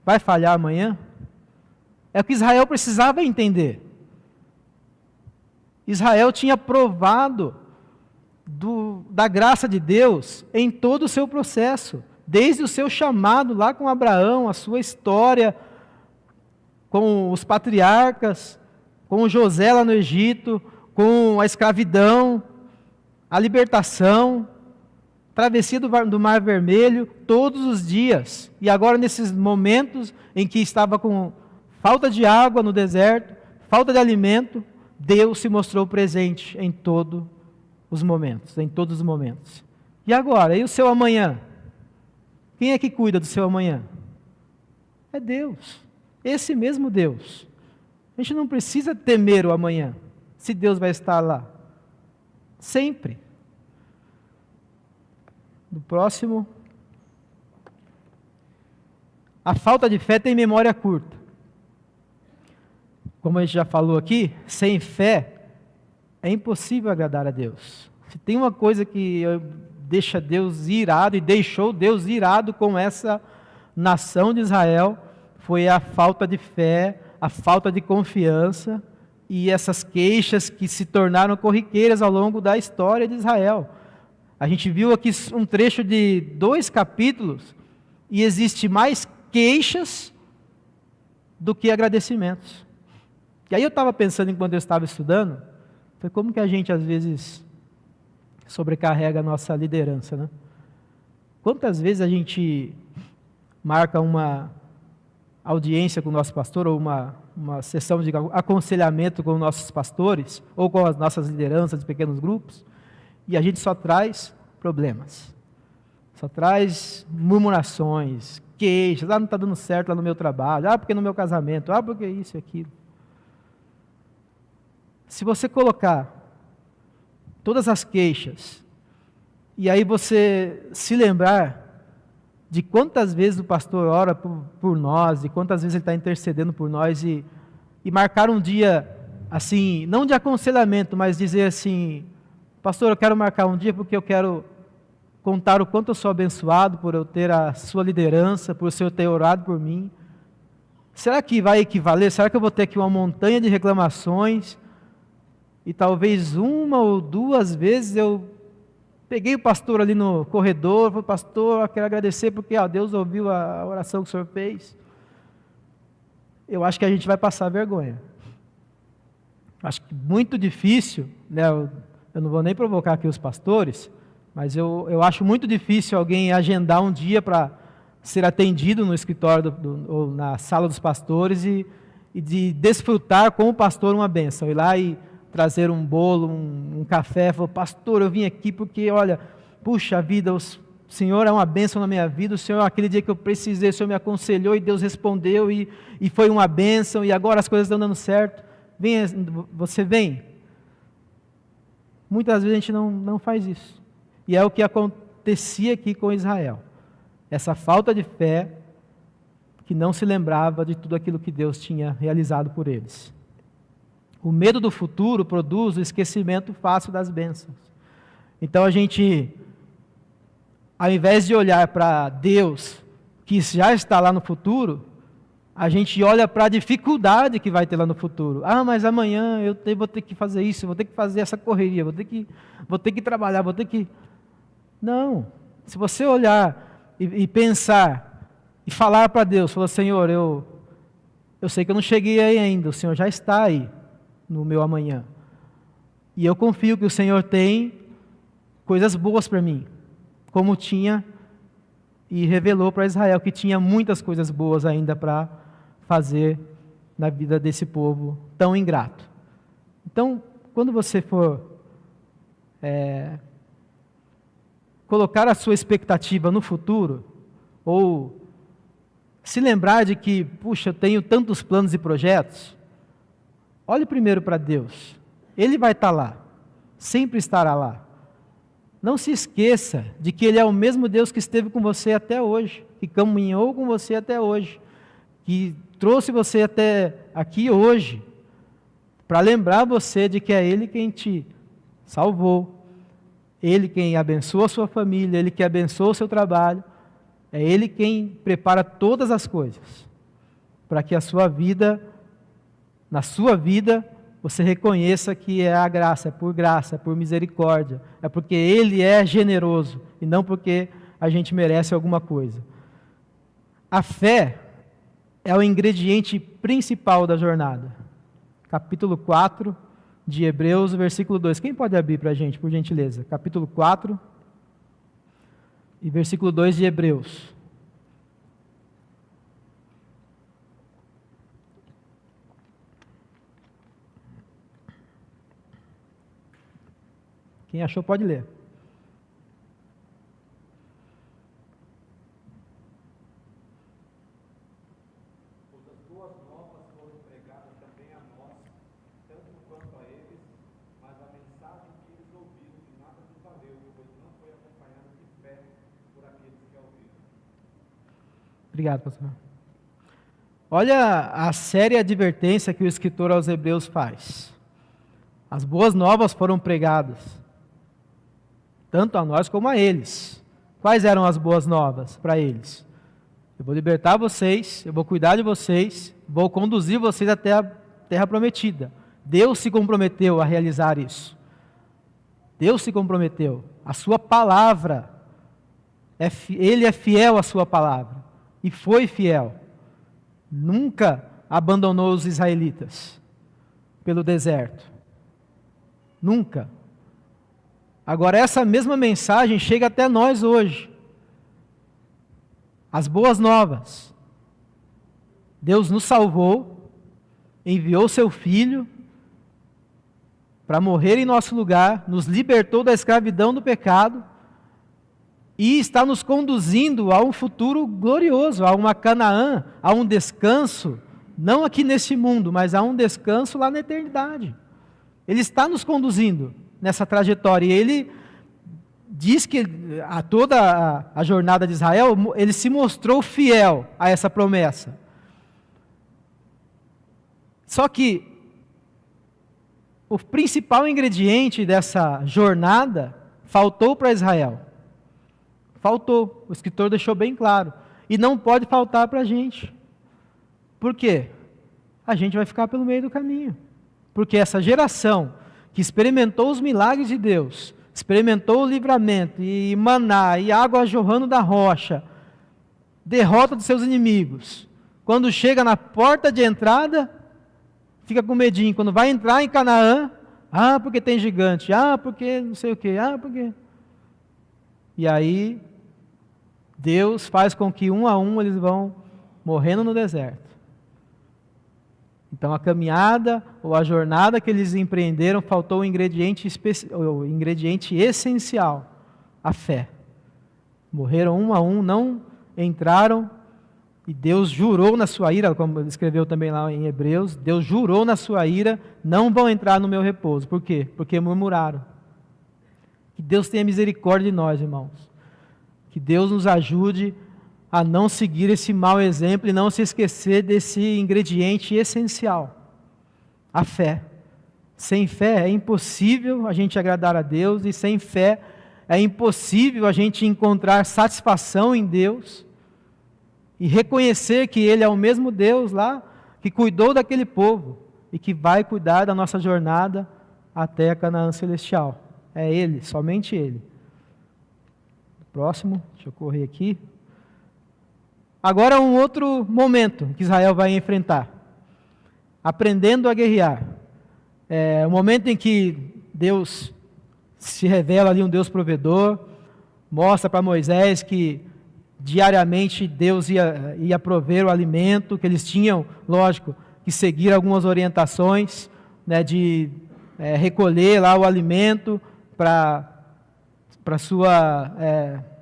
vai falhar amanhã? É o que Israel precisava entender. Israel tinha provado da graça de Deus em todo o seu processo, desde o seu chamado lá com Abraão, a sua história com os patriarcas, com José lá no Egito, com a escravidão, a libertação, travessia do Mar Vermelho, todos os dias. E agora nesses momentos em que estava com falta de água no deserto, falta de alimento, Deus se mostrou presente em todos os momentos, E agora, e o seu amanhã? Quem é que cuida do seu amanhã? É Deus. Esse mesmo Deus. A gente não precisa temer o amanhã, se Deus vai estar lá. Sempre. No próximo. A falta de fé tem memória curta. Como a gente já falou aqui, sem fé é impossível agradar a Deus. Se tem uma coisa que deixa Deus irado, e deixou Deus irado com essa nação de Israel, foi a falta de fé, a falta de confiança e essas queixas que se tornaram corriqueiras ao longo da história de Israel. A gente viu aqui um trecho de 2 capítulos e existe mais queixas do que agradecimentos. E aí eu estava pensando enquanto eu estava estudando, foi como que a gente às vezes sobrecarrega a nossa liderança, né? Quantas vezes a gente marca uma audiência com o nosso pastor, ou uma sessão de aconselhamento com os nossos pastores, ou com as nossas lideranças de pequenos grupos, e a gente só traz problemas, só traz murmurações, queixas, não está dando certo lá no meu trabalho, porque no meu casamento, porque isso e aquilo. Se você colocar todas as queixas, e aí você se lembrar de quantas vezes o pastor ora por nós, e quantas vezes ele está intercedendo por nós, e marcar um dia, assim, não de aconselhamento, mas dizer assim, pastor, eu quero marcar um dia porque eu quero contar o quanto eu sou abençoado por eu ter a sua liderança, por o Senhor ter orado por mim. Será que vai equivaler? Será que eu vou ter aqui uma montanha de reclamações, e talvez 1 ou 2 vezes eu Peguei o pastor ali no corredor, falei, pastor, eu quero agradecer porque Deus ouviu a oração que o senhor fez. Eu acho que a gente vai passar vergonha. Acho que muito difícil, né, eu não vou nem provocar aqui os pastores, mas eu acho muito difícil alguém agendar um dia para ser atendido no escritório ou na sala dos pastores e de desfrutar com o pastor uma bênção. Ir lá e trazer um bolo, um café, falar, pastor, eu vim aqui porque, olha, puxa vida, o Senhor é uma bênção na minha vida, o Senhor, aquele dia que eu precisei, o Senhor me aconselhou e Deus respondeu e foi uma bênção e agora as coisas estão dando certo. Vem, você vem. Muitas vezes a gente não faz isso. E é o que acontecia aqui com Israel. Essa falta de fé que não se lembrava de tudo aquilo que Deus tinha realizado por eles. O medo do futuro produz o esquecimento fácil das bênçãos. Então a gente, ao invés de olhar para Deus, que já está lá no futuro, a gente olha para a dificuldade que vai ter lá no futuro. Mas amanhã eu vou ter que fazer isso, vou ter que fazer essa correria, vou ter que trabalhar, vou ter que... Não. Se você olhar e pensar e falar para Deus, falar, Senhor, eu sei que eu não cheguei aí ainda, o Senhor já está aí no meu amanhã. E eu confio que o Senhor tem coisas boas para mim, como tinha e revelou para Israel que tinha muitas coisas boas ainda para fazer na vida desse povo tão ingrato. Então, quando você for colocar a sua expectativa no futuro, ou se lembrar de que, puxa, eu tenho tantos planos e projetos, olhe primeiro para Deus. Ele vai estar lá, sempre estará lá. Não se esqueça de que Ele é o mesmo Deus que esteve com você até hoje, que caminhou com você até hoje, que trouxe você até aqui hoje, para lembrar você de que é Ele quem te salvou, Ele quem abençoa a sua família, Ele que abençoa o seu trabalho, é Ele quem prepara todas as coisas, para que a sua vida, na sua vida, você reconheça que é a graça, é por misericórdia, é porque Ele é generoso, e não porque a gente merece alguma coisa. A fé é o ingrediente principal da jornada. Capítulo 4 de Hebreus, versículo 2. Quem pode abrir para a gente, por gentileza? Capítulo 4 e versículo 2 de Hebreus. Quem achou pode ler. Pois as boas novas foram pregadas também a nós, tanto quanto a eles, mas a mensagem que eles ouviram de nada lhes valeu, pois não foi acompanhada de fé por aqueles que a ouviram. Obrigado, pastor. Olha a séria advertência que o escritor aos Hebreus faz. As boas novas foram pregadas, tanto a nós como a eles. Quais eram as boas novas para eles? Eu vou libertar vocês, eu vou cuidar de vocês, vou conduzir vocês até a terra prometida. Deus se comprometeu a realizar isso. Deus se comprometeu. A sua palavra, Ele é fiel à sua palavra. E foi fiel. Nunca abandonou os israelitas pelo deserto. Nunca. Agora, essa mesma mensagem chega até nós hoje. As boas novas. Deus nos salvou, enviou seu Filho para morrer em nosso lugar, nos libertou da escravidão do pecado e está nos conduzindo a um futuro glorioso, a uma Canaã, a um descanso, não aqui neste mundo, mas a um descanso lá na eternidade. Ele está nos conduzindo nessa trajetória, e Ele diz que a toda a jornada de Israel, Ele se mostrou fiel a essa promessa. Só que o principal ingrediente dessa jornada faltou para Israel. Faltou, o escritor deixou bem claro. E não pode faltar para a gente. Por quê? A gente vai ficar pelo meio do caminho. Porque essa geração que experimentou os milagres de Deus, experimentou o livramento, e maná, e água jorrando da rocha, derrota dos seus inimigos. Quando chega na porta de entrada, fica com medinho. Quando vai entrar em Canaã, porque tem gigante, porque não sei o quê, porque... E aí, Deus faz com que um a um eles vão morrendo no deserto. Então a caminhada ou a jornada que eles empreenderam, faltou o ingrediente essencial, a fé. Morreram um a um, não entraram, e Deus jurou na sua ira, como ele escreveu também lá em Hebreus, Deus jurou na sua ira, não vão entrar no meu repouso. Por quê? Porque murmuraram. Que Deus tenha misericórdia de nós, irmãos. Que Deus nos ajude a não seguir esse mau exemplo e não se esquecer desse ingrediente essencial, a fé. Sem fé é impossível a gente agradar a Deus, e sem fé é impossível a gente encontrar satisfação em Deus e reconhecer que Ele é o mesmo Deus lá que cuidou daquele povo e que vai cuidar da nossa jornada até a Canaã celestial. É Ele, somente Ele. Próximo, deixa eu correr aqui. Agora um outro momento que Israel vai enfrentar, aprendendo a guerrear. É o momento em que Deus se revela ali, um Deus provedor, mostra para Moisés que diariamente Deus ia prover o alimento, que eles tinham, lógico, que seguir algumas orientações, né, de recolher lá o alimento para a sua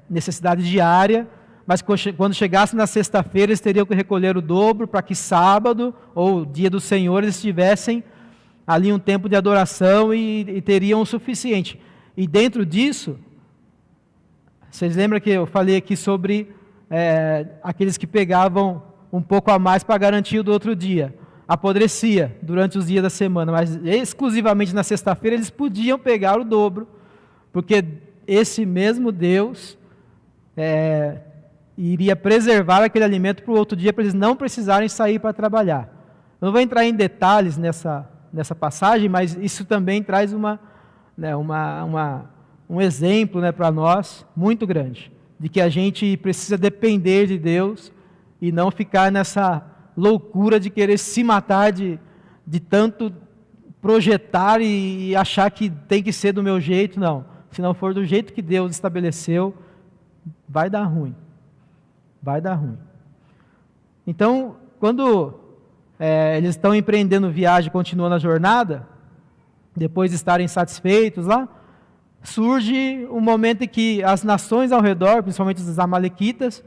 necessidade diária. Mas quando chegasse na sexta-feira, eles teriam que recolher o dobro, para que sábado, ou dia do Senhor, eles tivessem ali um tempo de adoração e teriam o suficiente. E dentro disso, vocês lembram que eu falei aqui sobre aqueles que pegavam um pouco a mais para garantir o do outro dia. Apodrecia durante os dias da semana, mas exclusivamente na sexta-feira eles podiam pegar o dobro, porque esse mesmo Deus iria preservar aquele alimento para o outro dia, para eles não precisarem sair para trabalhar. Eu não vou entrar em detalhes nessa passagem, mas isso também traz um exemplo, para nós muito grande, de que a gente precisa depender de Deus e não ficar nessa loucura de querer se matar de tanto projetar e achar que tem que ser do meu jeito. Não, se não for do jeito que Deus estabeleceu, vai dar ruim. Vai dar ruim. Então, quando eles estão empreendendo viagem, continuando a jornada, depois de estarem satisfeitos lá, surge um momento em que as nações ao redor, principalmente os amalequitas,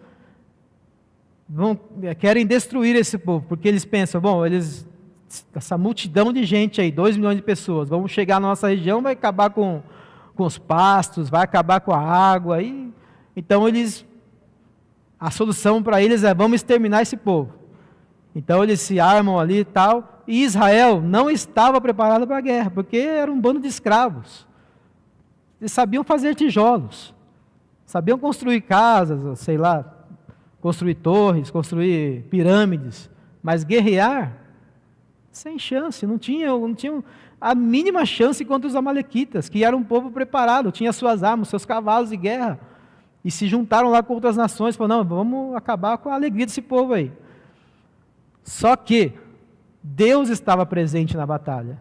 querem destruir esse povo, porque eles pensam, essa multidão de gente aí, 2 milhões de pessoas, vamos chegar na nossa região, vai acabar com os pastos, vai acabar com a água, então a solução para eles é: vamos exterminar esse povo. Então eles se armam ali e tal, e Israel não estava preparado para a guerra, porque era um bando de escravos. Eles sabiam fazer tijolos, sabiam construir casas, sei lá, construir torres, construir pirâmides, mas guerrear, sem chance, não tinham a mínima chance contra os amalequitas, que era um povo preparado, tinha suas armas, seus cavalos de guerra, e se juntaram lá com outras nações, falaram: não, vamos acabar com a alegria desse povo aí. Só que Deus estava presente na batalha.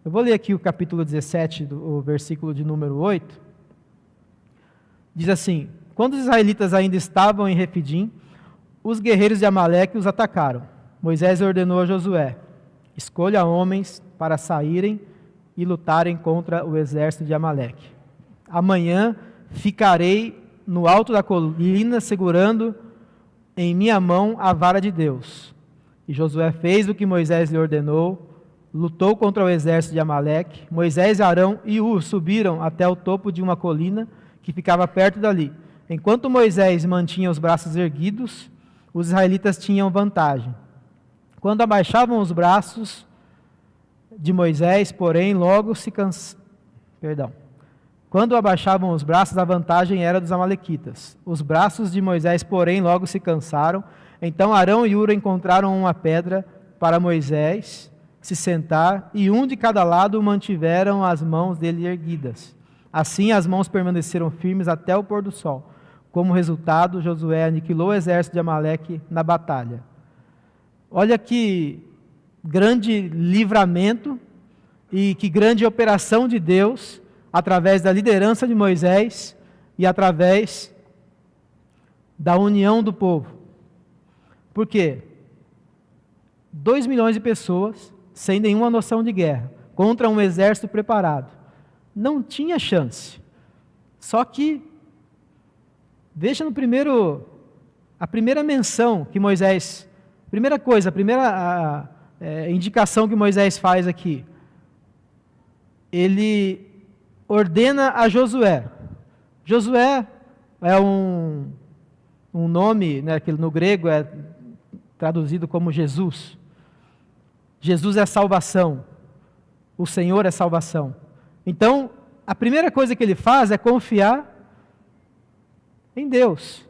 Eu vou ler aqui o capítulo 17, o versículo de número 8. Diz assim: quando os israelitas ainda estavam em Refidim, os guerreiros de Amaleque os atacaram. Moisés ordenou a Josué: escolha homens para saírem e lutarem contra o exército de Amaleque. Amanhã ficarei no alto da colina, segurando em minha mão a vara de Deus. E Josué fez o que Moisés lhe ordenou, lutou contra o exército de Amaleque. Moisés, Arão e Hur subiram até o topo de uma colina que ficava perto dali. Enquanto Moisés mantinha os braços erguidos, os israelitas tinham vantagem. Quando abaixavam os braços de Moisés, porém, logo se Quando abaixavam os braços, a vantagem era dos amalequitas. Os braços de Moisés, porém, logo se cansaram. Então Arão e Hur encontraram uma pedra para Moisés se sentar, e um de cada lado mantiveram as mãos dele erguidas. Assim as mãos permaneceram firmes até o pôr do sol. Como resultado, Josué aniquilou o exército de Amaleque na batalha. Olha que grande livramento e que grande operação de Deus, através da liderança de Moisés e através da união do povo. Por quê? 2 milhões de pessoas, sem nenhuma noção de guerra, contra um exército preparado. Não tinha chance. Só que, veja a primeira menção que Moisés, a primeira indicação que Moisés faz aqui. Ele ordena a Josué. Josué é um nome, né, que no grego é traduzido como Jesus. Jesus é salvação. O Senhor é salvação. Então, a primeira coisa que ele faz é confiar em Deus.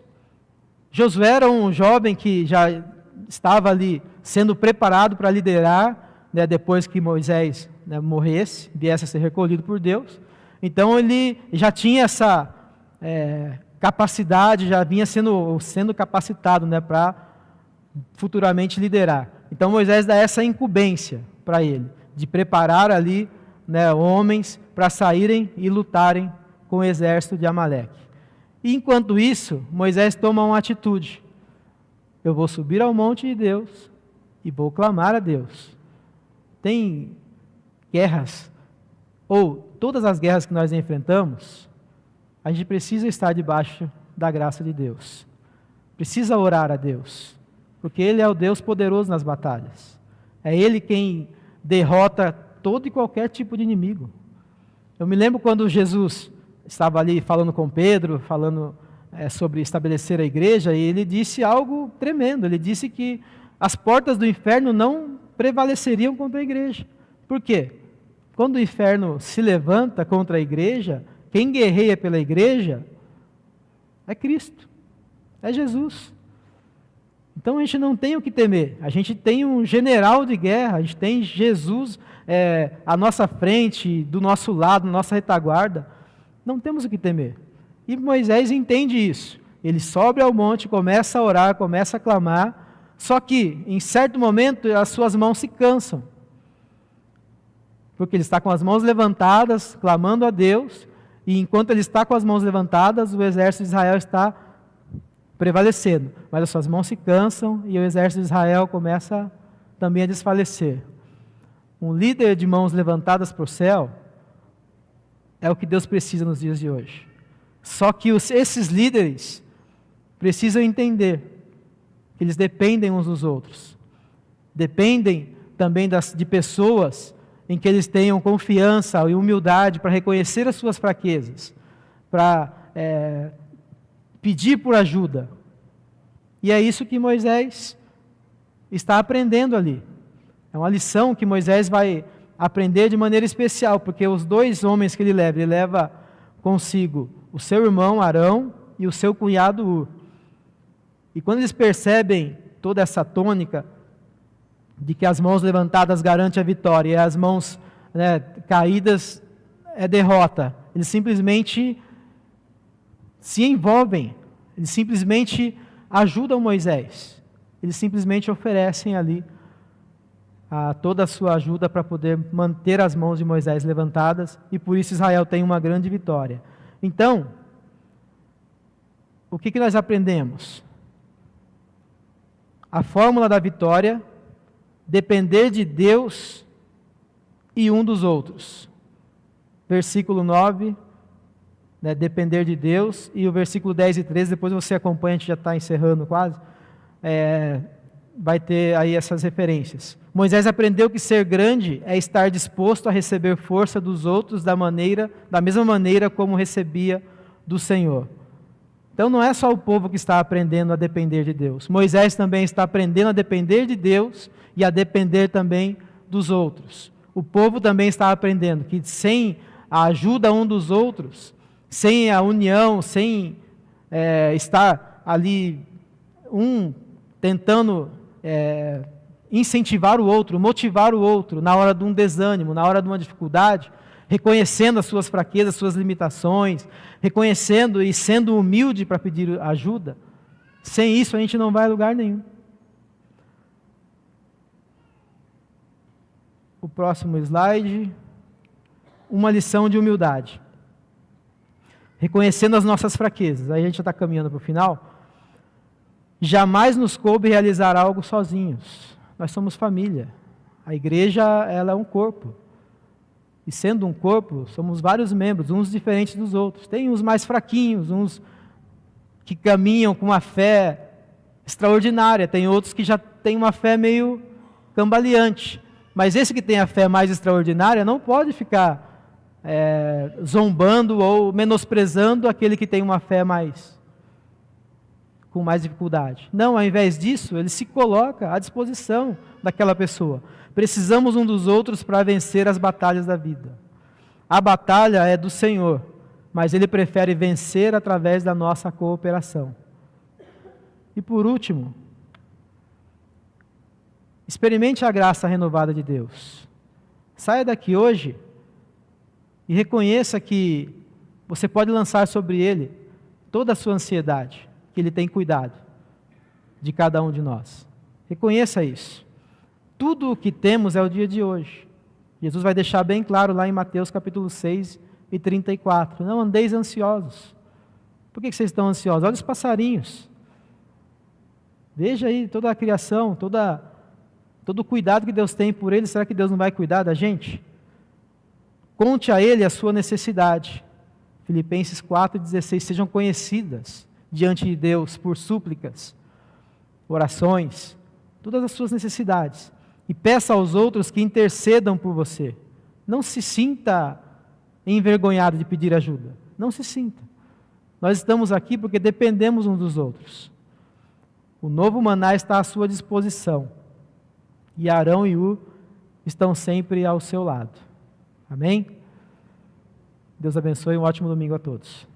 Josué era um jovem que já estava ali sendo preparado para liderar, né, depois que Moisés, né, morresse, viesse a ser recolhido por Deus. Então ele já tinha essa capacidade, já vinha sendo capacitado, né, para futuramente liderar. Então Moisés dá essa incumbência para ele, de preparar ali, né, homens para saírem e lutarem com o exército de Amaleque. E enquanto isso, Moisés toma uma atitude. Eu vou subir ao monte de Deus e vou clamar a Deus. Tem guerras, ou todas as guerras que nós enfrentamos, a gente precisa estar debaixo da graça de Deus. Precisa orar a Deus, porque Ele é o Deus poderoso nas batalhas. É Ele quem derrota todo e qualquer tipo de inimigo. Eu me lembro quando Jesus estava ali falando com Pedro, falando sobre estabelecer a igreja, e ele disse algo tremendo. Ele disse que as portas do inferno não prevaleceriam contra a igreja. Por quê? Quando o inferno se levanta contra a igreja, quem guerreia pela igreja é Cristo, é Jesus. Então a gente não tem o que temer. A gente tem um general de guerra, a gente tem Jesus à nossa frente, do nosso lado, na nossa retaguarda. Não temos o que temer. E Moisés entende isso. Ele sobe ao monte, começa a orar, começa a clamar, só que, em certo momento, as suas mãos se cansam. Porque ele está com as mãos levantadas, clamando a Deus, e enquanto ele está com as mãos levantadas, o exército de Israel está prevalecendo. Mas as suas mãos se cansam e o exército de Israel começa também a desfalecer. Um líder de mãos levantadas para o céu é o que Deus precisa nos dias de hoje. Só que esses líderes precisam entender que eles dependem uns dos outros. Dependem também de pessoas em que eles tenham confiança e humildade para reconhecer as suas fraquezas, para pedir por ajuda. E é isso que Moisés está aprendendo ali. É uma lição que Moisés vai aprender de maneira especial, porque os 2 homens que ele leva consigo o seu irmão Arão e o seu cunhado Ur. E quando eles percebem toda essa tônica de que as mãos levantadas garantem a vitória e as mãos, né, caídas é derrota, eles simplesmente se envolvem, eles simplesmente ajudam Moisés, eles simplesmente oferecem ali toda a sua ajuda para poder manter as mãos de Moisés levantadas, e por isso Israel tem uma grande vitória. Então, o que nós aprendemos? A fórmula da vitória: depender de Deus e um dos outros. Versículo 9, né, depender de Deus, e o versículo 10 e 13, depois você acompanha, a gente já está encerrando quase, vai ter aí essas referências. Moisés aprendeu que ser grande é estar disposto a receber força dos outros da mesma maneira como recebia do Senhor. Então não é só o povo que está aprendendo a depender de Deus. Moisés também está aprendendo a depender de Deus e a depender também dos outros. O povo também está aprendendo que sem a ajuda um dos outros, sem a união, sem estar ali tentando incentivar o outro, motivar o outro na hora de um desânimo, na hora de uma dificuldade, reconhecendo as suas fraquezas, suas limitações, reconhecendo e sendo humilde para pedir ajuda. Sem isso a gente não vai a lugar nenhum. O próximo slide. Uma lição de humildade. Reconhecendo as nossas fraquezas. Aí a gente já está caminhando para o final. Jamais nos coube realizar algo sozinhos. Nós somos família. A igreja, ela é um corpo. E sendo um corpo, somos vários membros, uns diferentes dos outros. Tem uns mais fraquinhos, uns que caminham com uma fé extraordinária. Tem outros que já têm uma fé meio cambaleante. Mas esse que tem a fé mais extraordinária não pode ficar zombando ou menosprezando aquele que tem uma fé com mais dificuldade. Não, ao invés disso, ele se coloca à disposição daquela pessoa. Precisamos um dos outros para vencer as batalhas da vida. A batalha é do Senhor, mas Ele prefere vencer através da nossa cooperação. E por último, experimente a graça renovada de Deus. Saia daqui hoje e reconheça que você pode lançar sobre Ele toda a sua ansiedade, que Ele tem cuidado de cada um de nós. Reconheça isso. Tudo o que temos é o dia de hoje. Jesus vai deixar bem claro lá em Mateus capítulo 6 e 34. Não andeis ansiosos. Por que vocês estão ansiosos? Olha os passarinhos. Veja aí toda a criação, todo o cuidado que Deus tem por eles. Será que Deus não vai cuidar da gente? Conte a Ele a sua necessidade. Filipenses 4,16. Sejam conhecidas diante de Deus por súplicas, orações, todas as suas necessidades. E peça aos outros que intercedam por você. Não se sinta envergonhado de pedir ajuda. Não se sinta. Nós estamos aqui porque dependemos uns dos outros. O novo maná está à sua disposição. E Arão e Ur estão sempre ao seu lado. Amém? Deus abençoe e um ótimo domingo a todos.